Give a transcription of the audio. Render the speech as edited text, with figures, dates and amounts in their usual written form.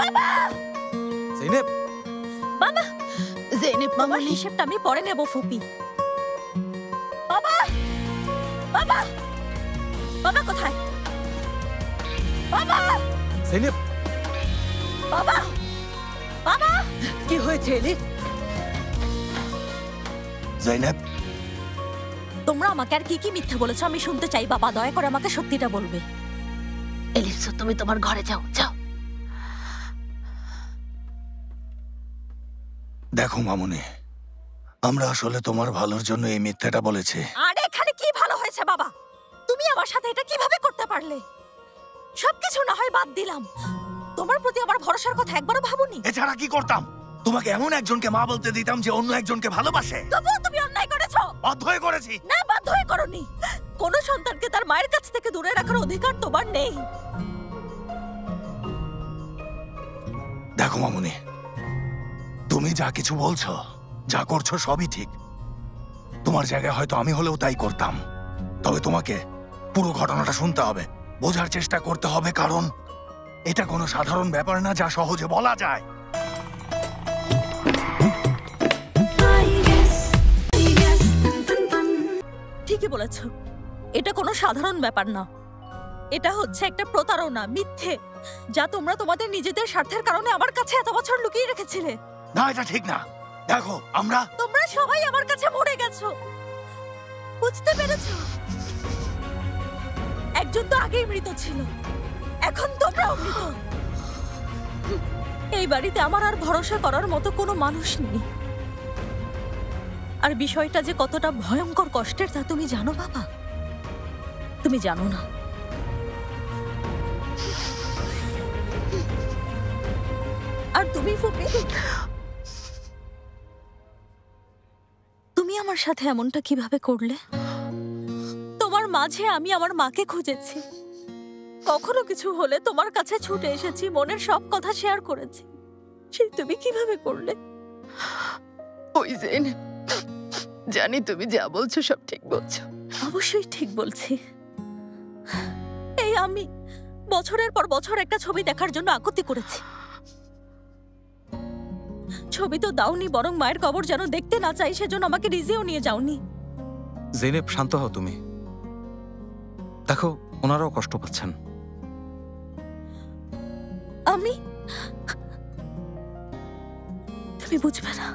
বাবা জেনেব, বাবা জেনেব, মামার হিসেবটা আমি পরে নেব ফুপি। বাবা বাবা বাবা কোথায়? বাবা জেনেব, বাবা বাবা কি হয়েছে এলিফ? জেনেব, তোমরা আমাকে আর কি কি মিথ্যা বলেছো আমি শুনতে চাই। বাবা দয়া করে আমাকে সত্যিটা বলবে। এলিফ তুমি তোমার ঘরে যাও, যাও। দেখো মামুনি, আমরা আসলে তোমার ভালোর জন্য এই মিথ্যাটা বলেছি। আর এখানে কি ভালো হয়েছে বাবা? তুমি আমার সাথে এটা কিভাবে করতে পারলে? সবকিছু না হয় বাদ দিলাম, তোমার প্রতি আমার ভরসার কথা একবারও ভাবুনি। এছাড়া কি করতাম? তোমাকে এমন একজনকে মা বলতে দিতাম যে অন্য একজনকে ভালোবাসে। তবুও তুমি অন্যায় করেছো। বাধ্য হয়ে করেছি। না, বাধ্য হয়ে করনি। কোন সন্তানকে তার মায়ের কাছ থেকে দূরে রাখার অধিকার তোমার নেই। দেখো মামুনি, তুমি যা কিছু বলছো, যা করছো সবই ঠিক। তোমার জায়গায় হয়তো আমি হলেও তাই করতাম। তবে তোমাকে পুরো ঘটনাটা শুনতে হবে, বোঝার চেষ্টা করতে হবে, কারণ এটা কোনো সাধারণ ব্যাপার না যা সহজে বলা যায়। ঠিকই বলেছ, এটা কোনো সাধারণ ব্যাপার না। এটা হচ্ছে একটা প্রতারণা, মিথ্যে, যা তোমরা তোমাদের নিজেদের স্বার্থের কারণে আমার কাছে এত বছর লুকিয়ে রেখেছিলে। না, এটা ঠিক না। দেখো, তোমরা সবাই আমার কাছে মরে গেছো, বুঝতে পেরেছো? একজন তো আগেই মৃত ছিল, এখন তোমরাও মৃত। এই বাড়িতে আমার আর ভরসা করার মতো কোনো মানুষ নেই। আর বিষয়টা যে কতটা ভয়ঙ্কর কষ্টের তা তুমি জানো বাবা? তুমি জানো না। আর তুমি ফুপি, তুমি আমার সাথে এমনটা কিভাবে করলে? তোমার মাঝে আমি আমার মাকে খুঁজেছি, কখনো কিছু হলে তোমার কাছে ছুটে এসেছি, মনের সব কথা শেয়ার করেছি। সেই তুমি কিভাবে করলে? ওই জেন, জানি তুমি যা বলছো সব ঠিক বলছো। অবশ্যই ঠিক বলছি। এই আমি বছরের পর বছর একটা ছবি দেখার জন্য আকুতি করেছি। ছবি তো দাওনি, বরং মায়ের কবর যেন দেখতে না চাই সেজন্য আমাকে রিজিও নিয়ে যাওনি। জেনেব, শান্ত হও তুমি। দেখো, ওনারাও কষ্ট পাচ্ছেন। তুমি বুঝবে না।